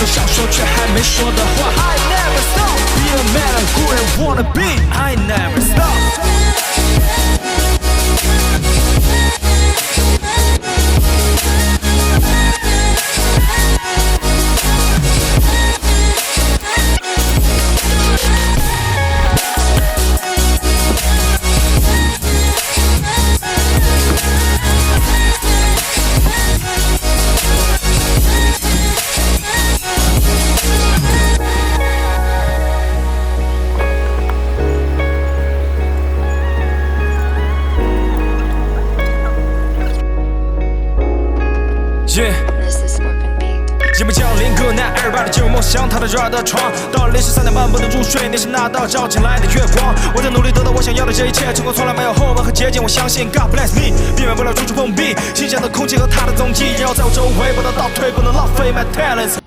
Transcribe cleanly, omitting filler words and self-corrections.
都想说却还没说的话。I never stop, be a man who I wanna be. I never stop.夜幕降临，各男200的进入梦想，踏到这儿的床。到了凌晨3点半不能入睡，内心那道照进来的月光。我在努力得到我想要的这一切，成功从来没有后门和捷径。我相信 God bless me， 避免不了处处碰壁。新鲜的空气和他的踪迹，要在我周围不能倒退，不能浪费 my talents。